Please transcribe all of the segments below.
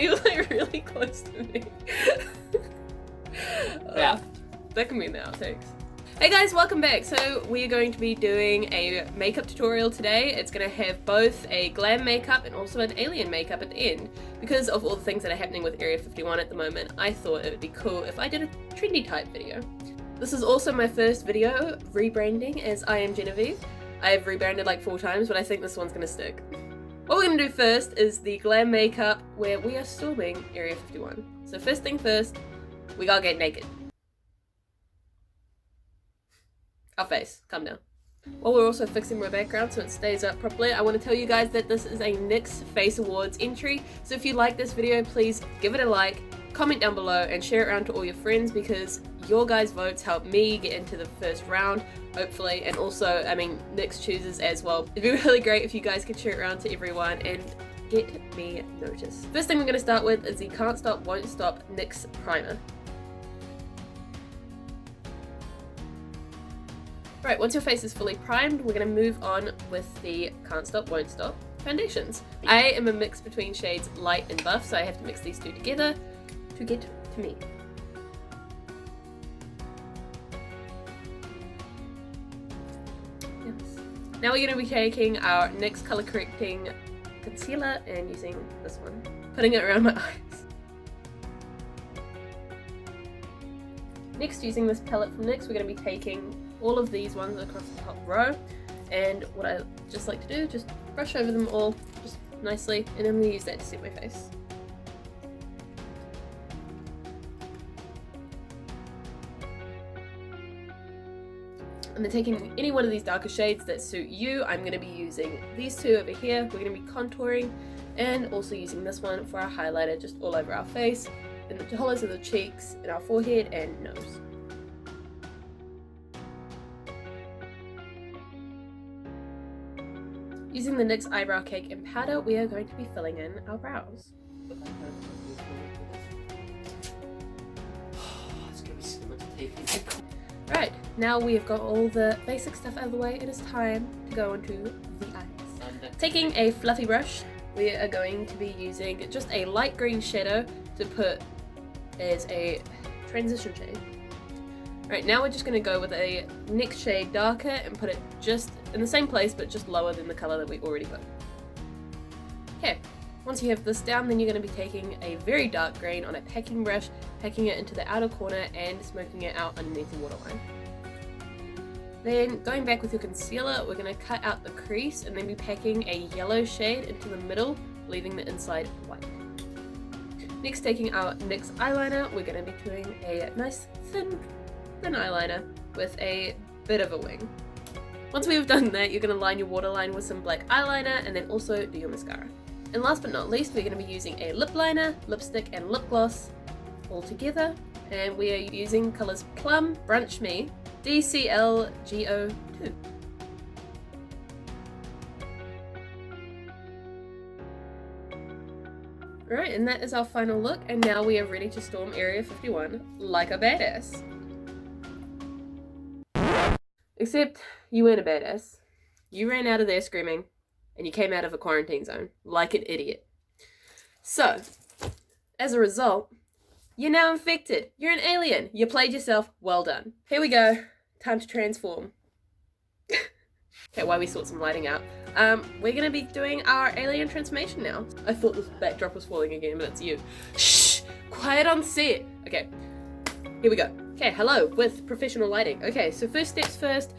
You're like really close to me. Yeah, that can be in the outtakes. Hey guys, welcome back. So we are going to be doing a makeup tutorial today. It's going to have both a glam makeup and also an alien makeup at the end. Because of all the things that are happening with Area 51 at the moment, I thought it would be cool if I did a trendy type video. This is also my first video rebranding as I Am Genevieve. I have rebranded like 4 times, but I think this one's going to stick. What we're going to do first is the glam makeup where we are storming Area 51. So first thing first, we gotta get naked. Our face, calm down. While we're also fixing my background so it stays up properly, I want to tell you guys that this is a NYX Face Awards entry. So if you like this video, please give it a like, comment down below and share it around to all your friends because your guys' votes help me get into the first round, hopefully, and also, I mean, NYX chooses as well. It'd be really great if you guys could share it around to everyone and get me noticed. First thing we're going to start with is the Can't Stop Won't Stop NYX Primer. Right, once your face is fully primed, we're going to move on with the Can't Stop Won't Stop foundations. I am a mix between shades light and buff, so I have to mix these two together to get to me. Now we're going to be taking our NYX color correcting concealer and using this one, putting it around my eyes. Next, using this palette from NYX, we're going to be taking all of these ones across the top row, and what I just like to do, just brush over them all just nicely, and then we use that to set my face. And then taking any one of these darker shades that suit you, I'm going to be using these two over here. We're going to be contouring and also using this one for our highlighter just all over our face, in the hollows of the cheeks, in our forehead and nose. Using the NYX Eyebrow Cake and powder, we are going to be filling in our brows. Right, now we have got all the basic stuff out of the way, it is time to go into the eyes. Taking a fluffy brush, we are going to be using just a light green shadow to put as a transition shade. Right, now we're just going to go with a next shade darker and put it just in the same place but just lower than the colour that we already put. Okay, once you have this down, then you're going to be taking a very dark green on a packing brush, packing it into the outer corner and smoking it out underneath the waterline. Then going back with your concealer, we're going to cut out the crease and then be packing a yellow shade into the middle, leaving the inside white. Next, taking our NYX eyeliner, we're going to be doing a nice thin eyeliner with a bit of a wing. Once we've done that, you're going to line your waterline with some black eyeliner and then also do your mascara. And last but not least, we're going to be using a lip liner, lipstick and lip gloss all together. And we are using colours Plum, Brunch Me, DCLGO2. Alright, and that is our final look, and now we are ready to storm Area 51 like a badass. Except you weren't a badass. You ran out of there screaming, and you came out of a quarantine zone like an idiot. So, as a result, you're now infected. You're an alien. You played yourself. Well done. Here we go. Time to transform. Okay, while we sort some lighting out, we're gonna be doing our alien transformation now. I thought this backdrop was falling again, but it's you. Shh! Quiet on set! Okay, here we go. Okay, hello, with professional lighting. Okay, so first steps first,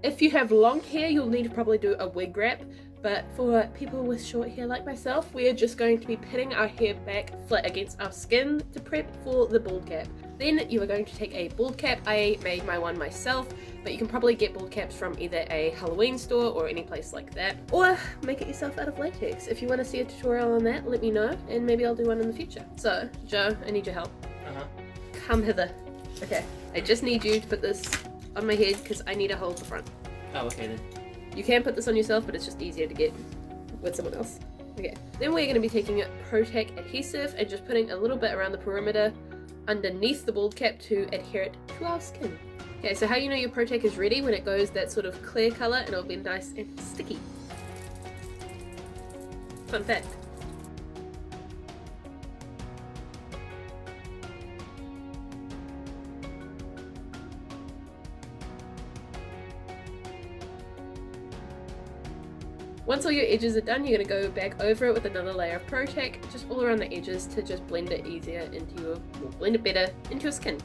if you have long hair, you'll need to probably do a wig wrap, but for people with short hair like myself, we are just going to be pinning our hair back flat against our skin to prep for the bald cap. Then you are going to take a bald cap. I made my one myself, but you can probably get bald caps from either a Halloween store or any place like that, or make it yourself out of latex. If you want to see a tutorial on that, let me know, and maybe I'll do one in the future. So, Joe, I need your help. Come hither. Okay, I just need you to put this on my head because I need to hold the front. Oh, okay then. You can put this on yourself, but it's just easier to get with someone else. Okay, then we're going to be taking Protec adhesive and just putting a little bit around the perimeter underneath the bald cap to adhere it to our skin. Okay, so how you know your Protec is ready? When it goes that sort of clear color and it'll be nice and sticky. Fun fact. Once all your edges are done, you're going to go back over it with another layer of Protec, just all around the edges to just blend it easier into your, or blend it better into your skin.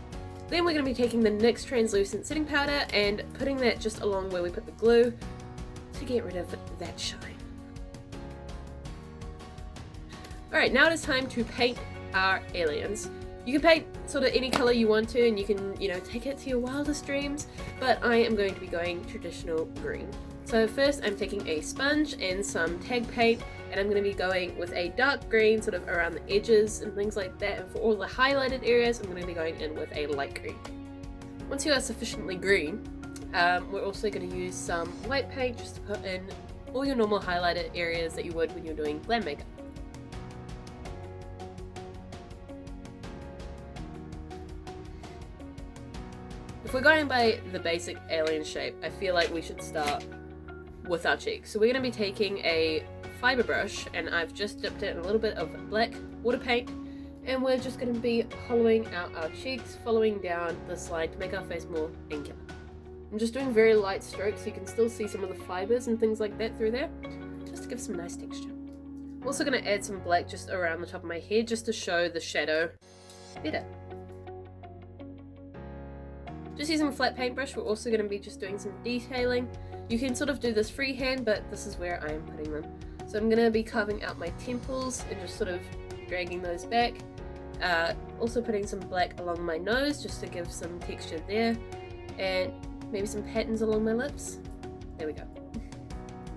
Then we're going to be taking the NYX translucent setting powder and putting that just along where we put the glue to get rid of that shine. Alright, now it is time to paint our aliens. You can paint sort of any color you want to, and you can, take it to your wildest dreams, but I am going to be going traditional green. So first I'm taking a sponge and some tag paint, and I'm going to be going with a dark green sort of around the edges and things like that, and for all the highlighted areas I'm going to be going in with a light green. Once you are sufficiently green, we're also going to use some white paint just to put in all your normal highlighted areas that you would when you're doing glam makeup. If we're going by the basic alien shape, I feel like we should start with our cheeks. So we're going to be taking a fiber brush, and I've just dipped it in a little bit of black water paint, and we're just going to be hollowing out our cheeks, following down this line to make our face more angular. I'm just doing very light strokes so you can still see some of the fibers and things like that through there, just to give some nice texture. I'm also going to add some black just around the top of my head just to show the shadow better. Just using a flat paintbrush, we're also going to be just doing some detailing. You can sort of do this freehand, but this is where I am putting them. So I'm going to be carving out my temples and just sort of dragging those back. Also putting some black along my nose just to give some texture there. And maybe some patterns along my lips. There we go.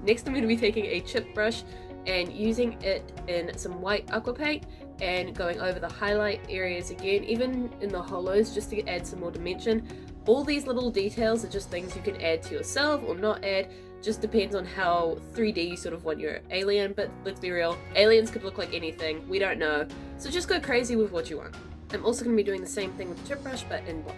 Next I'm going to be taking a chip brush and using it in some white aqua paint and going over the highlight areas again, even in the hollows, just to add some more dimension. All these little details are just things you can add to yourself or not add, just depends on how 3D you sort of want your alien, but let's be real, aliens could look like anything, we don't know, so just go crazy with what you want. I'm also going to be doing the same thing with the chip brush, but in black.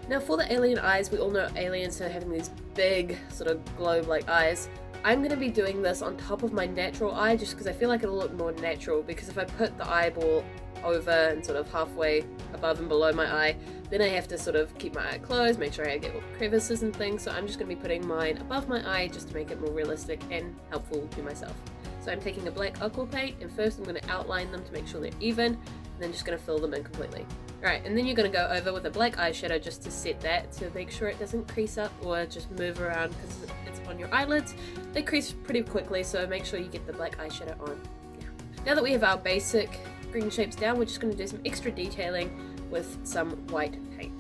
Now for the alien eyes, we all know aliens are having these big sort of globe-like eyes. I'm going to be doing this on top of my natural eye just because I feel like it'll look more natural, because if I put the eyeball over and sort of halfway above and below my eye, then I have to sort of keep my eye closed, make sure I get all the crevices and things, so I'm just going to be putting mine above my eye just to make it more realistic and helpful to myself. So I'm taking a black aqua paint, and first I'm going to outline them to make sure they're even, and then just going to fill them in completely. Alright, and then you're going to go over with a black eyeshadow just to set that, to make sure it doesn't crease up or just move around because it's on your eyelids. They crease pretty quickly, so make sure you get the black eyeshadow on. Yeah. Now that we have our basic green shapes down, we're just going to do some extra detailing with some white paint.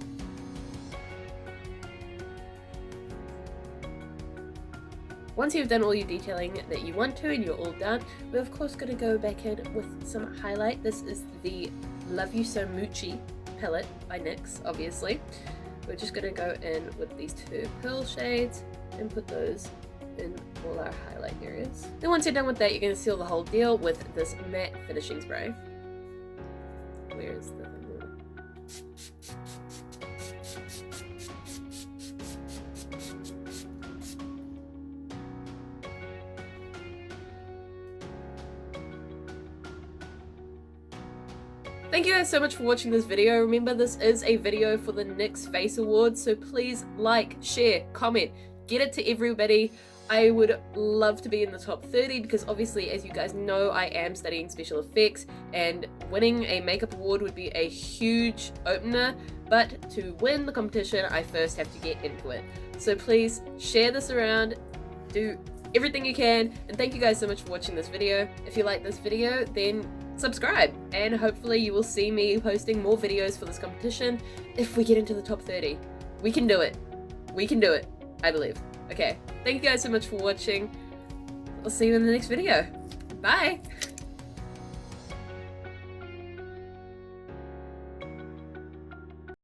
Once you've done all your detailing that you want to and you're all done, we're of course going to go back in with some highlight. This is the Love You So Moochie palette by NYX, obviously. We're just going to go in with these two pearl shades and put those in all our highlight areas. Then once you're done with that, you're going to seal the whole deal with this matte finishing spray. Where is the thing? Thank you guys so much for watching this video. Remember, this is a video for the NYX Face Awards, so please like, share, comment, get it to everybody. I would love to be in the top 30 because obviously, as you guys know, I am studying special effects and winning a makeup award would be a huge opener, but to win the competition, I first have to get into it. So please share this around, do everything you can, and thank you guys so much for watching this video. If you like this video, then subscribe, and hopefully you will see me posting more videos for this competition if we get into the top 30. We can do it. We can do it, I believe. Okay, thank you guys so much for watching. I'll see you in the next video. Bye!